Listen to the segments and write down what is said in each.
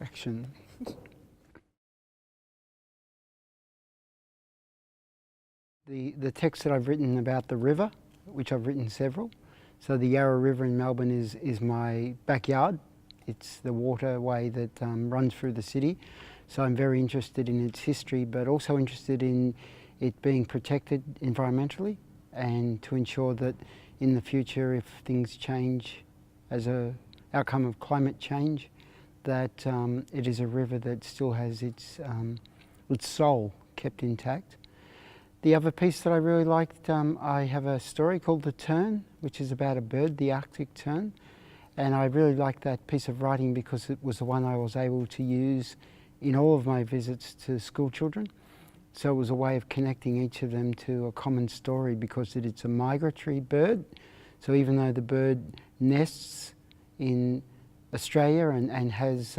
Action. The text that I've written about the river, which I've written several. So the Yarra River in Melbourne is my backyard. It's the waterway that runs through the city. So I'm very interested in its history, but also interested in it being protected environmentally, and to ensure that in the future, if things change as an outcome of climate change, that it is a river that still has its soul kept intact. The other piece that I really liked, I have a story called The Tern, which is about a bird, the Arctic tern. And I really liked that piece of writing because it was the one I was able to use in all of my visits to school children. So it was a way of connecting each of them to a common story, because it's a migratory bird. So even though the bird nests in Australia and has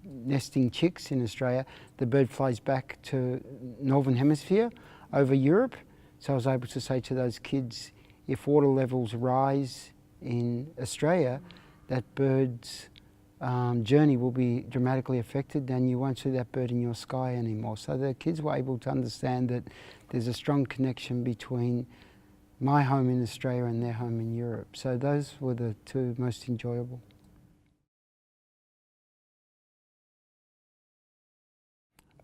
nesting chicks in Australia, the bird flies back to Northern Hemisphere over Europe. So I was able to say to those kids, if water levels rise in Australia, that bird's journey will be dramatically affected, and you won't see that bird in your sky anymore. So the kids were able to understand that there's a strong connection between my home in Australia and their home in Europe. So those were the two most enjoyable.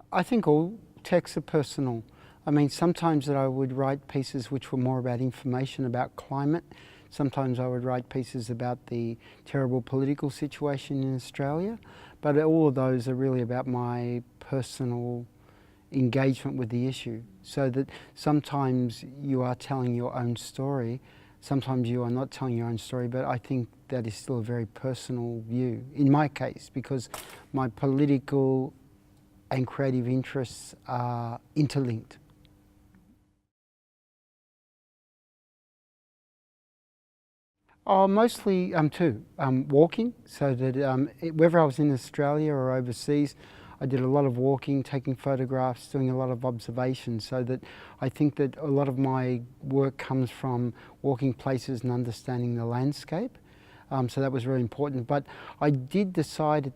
I think all texts are personal. I mean, sometimes that I would write pieces which were more about information about climate. Sometimes I would write pieces about the terrible political situation in Australia. But all of those are really about my personal engagement with the issue. So that sometimes you are telling your own story, sometimes you are not telling your own story, but I think that is still a very personal view, in my case, because my political and creative interests are interlinked. Oh, mostly two. Walking, so that whether I was in Australia or overseas, I did a lot of walking, taking photographs, doing a lot of observations, so that I think that a lot of my work comes from walking places and understanding the landscape. So that was really important. But I did decide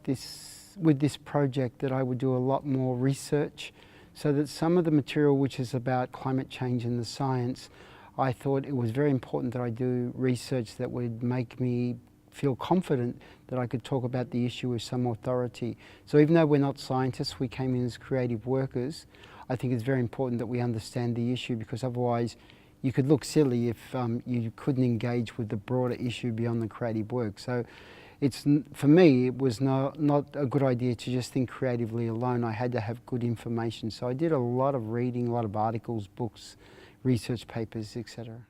with this project that I would do a lot more research, so that some of the material which is about climate change and the science, I thought it was very important that I do research that would make me feel confident that I could talk about the issue with some authority. So even though we're not scientists, we came in as creative workers, I think it's very important that we understand the issue, because otherwise you could look silly if you couldn't engage with the broader issue beyond the creative work. So for me, it was not a good idea to just think creatively alone. I had to have good information. So I did a lot of reading, a lot of articles, books, research papers, etc.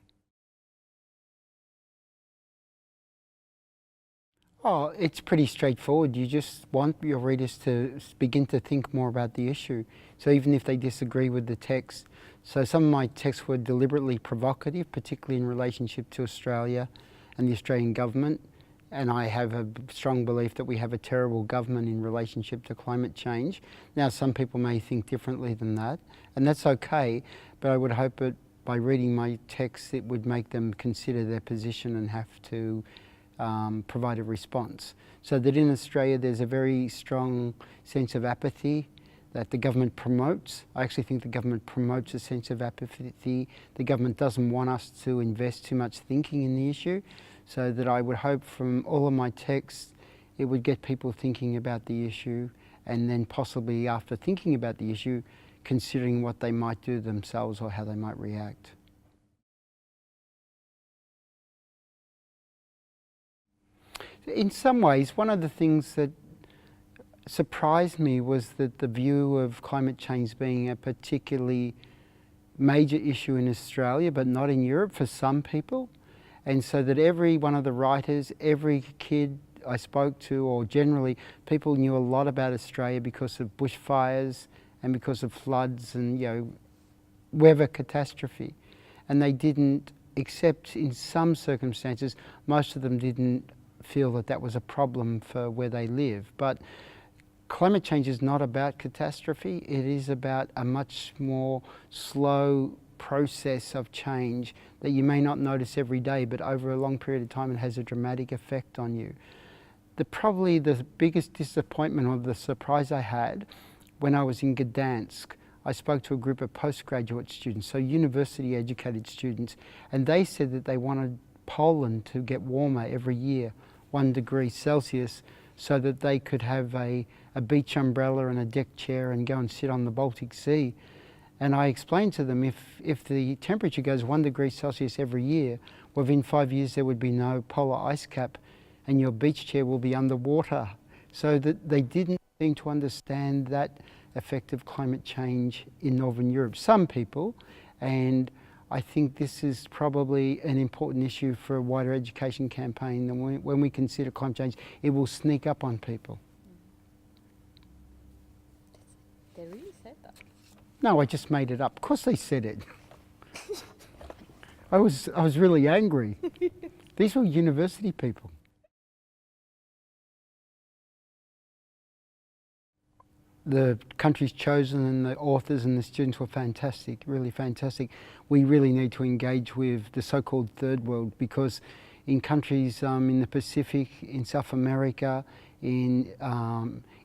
Oh, it's pretty straightforward. You just want your readers to begin to think more about the issue. So even if they disagree with the text, so some of my texts were deliberately provocative, particularly in relationship to Australia and the Australian government. And I have a strong belief that we have a terrible government in relationship to climate change. Now, some people may think differently than that, and that's okay, but I would hope that by reading my texts, it would make them consider their position and have to provide a response. So that in Australia, there's a very strong sense of apathy that the government promotes. I actually think the government promotes a sense of apathy. The government doesn't want us to invest too much thinking in the issue. So that I would hope from all of my texts, it would get people thinking about the issue, and then possibly after thinking about the issue, considering what they might do themselves or how they might react. In some ways, one of the things that surprised me was that the view of climate change being a particularly major issue in Australia, but not in Europe for some people. And so that every one of the writers, every kid I spoke to, or generally people knew a lot about Australia because of bushfires and because of floods and weather catastrophe. And they didn't, except in some circumstances, most of them didn't feel that that was a problem for where they live. But climate change is not about catastrophe. It is about a much more slow process of change that you may not notice every day, but over a long period of time it has a dramatic effect on you. Probably the biggest disappointment or the surprise I had when I was in Gdansk, I spoke to a group of postgraduate students, so university educated students, and they said that they wanted Poland to get warmer every year, 1 degree Celsius, so that they could have a beach umbrella and a deck chair and go and sit on the Baltic Sea. And I explained to them, if the temperature goes 1 degree Celsius every year, within 5 years there would be no polar ice cap and your beach chair will be underwater. So that they didn't seem to understand that effect of climate change in Northern Europe. Some people, and I think this is probably an important issue for a wider education campaign. And when we consider climate change, it will sneak up on people. They really said that? No, I just made it up. Of course they said it. I was really angry. These were university people. The countries chosen and the authors and the students were fantastic, really fantastic. We really need to engage with the so-called third world, because in countries in the Pacific, in South America, in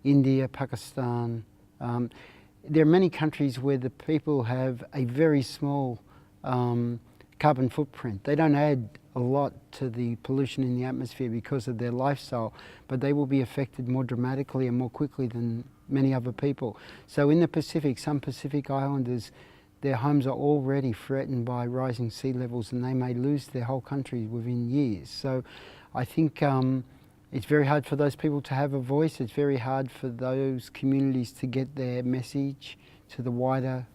India, Pakistan, there are many countries where the people have a very small carbon footprint. They don't add a lot to the pollution in the atmosphere because of their lifestyle, but they will be affected more dramatically and more quickly than many other people. So in the Pacific, some Pacific islanders, their homes are already threatened by rising sea levels, and they may lose their whole country within years. So I think it's very hard for those people to have a voice. It's very hard for those communities to get their message to the wider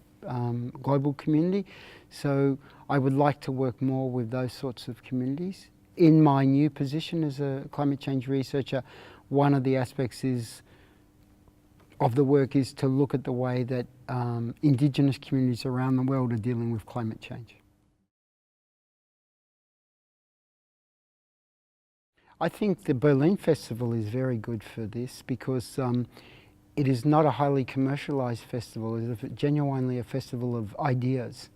global community. So I would like to work more with those sorts of communities. In my new position as a climate change researcher, one of the aspects of the work is to look at the way that Indigenous communities around the world are dealing with climate change. I think the Berlin Festival is very good for this, because it is not a highly commercialised festival. It is genuinely a festival of ideas.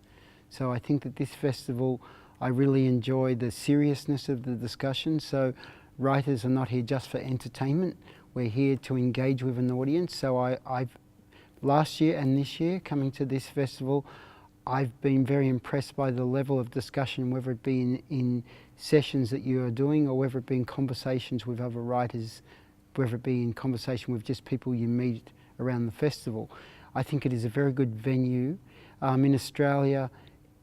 So I think that this festival, I really enjoy the seriousness of the discussion. So writers are not here just for entertainment. We're here to engage with an audience. So I've last year and this year, coming to this festival, I've been very impressed by the level of discussion, whether it be in sessions that you are doing, or whether it be in conversations with other writers, whether it be in conversation with just people you meet around the festival. I think it is a very good venue. In Australia,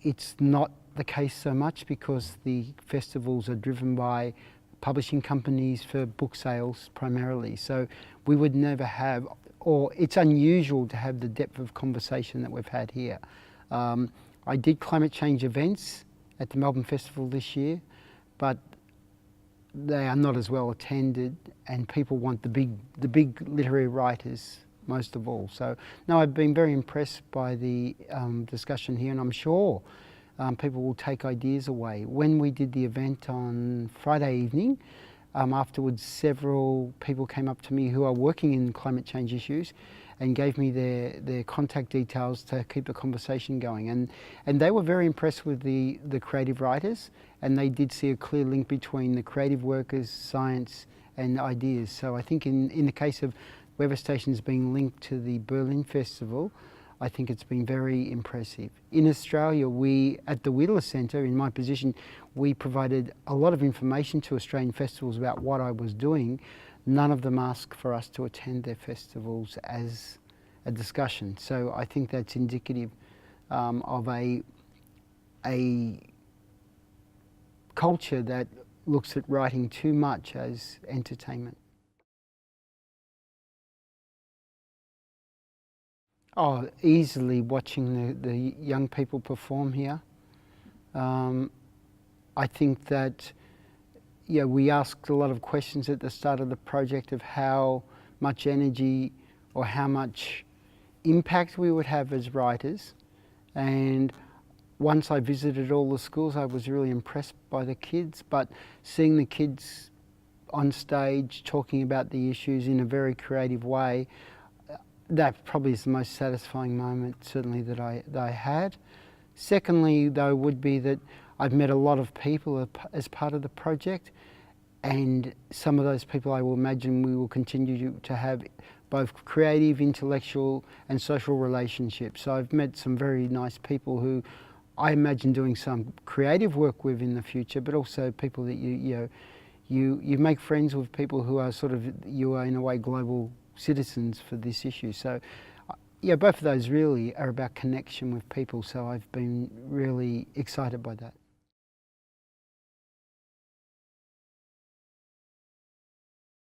it's not the case so much, because the festivals are driven by publishing companies for book sales primarily. So we would never have, or it's unusual to have the depth of conversation that we've had here. I did climate change events at the Melbourne Festival this year, but they are not as well attended, and people want the big literary writers most of all. So no, I've been very impressed by the discussion here, and I'm sure people will take ideas away. When we did the event on Friday evening, afterwards several people came up to me who are working in climate change issues and gave me their contact details to keep the conversation going. And they were very impressed with the creative writers, and they did see a clear link between the creative workers, science and ideas. So I think in the case of weather stations being linked to the Berlin Festival, I think it's been very impressive. In Australia, we, at the Whittler Centre, in my position, we provided a lot of information to Australian festivals about what I was doing. None of them asked for us to attend their festivals as a discussion. So I think that's indicative of a culture that looks at writing too much as entertainment. Oh, easily watching the young people perform here. I think that we asked a lot of questions at the start of the project of how much energy or how much impact we would have as writers. And once I visited all the schools, I was really impressed by the kids, but seeing the kids on stage talking about the issues in a very creative way, that probably is the most satisfying moment, certainly, that I had. Secondly, though, would be that I've met a lot of people as part of the project, and some of those people I will imagine we will continue to have both creative, intellectual and social relationships. So I've met some very nice people who I imagine doing some creative work with in the future, but also people that you make friends with people who are sort of, you are in a way global citizens for this issue. So yeah, both of those really are about connection with people, so I've been really excited by that.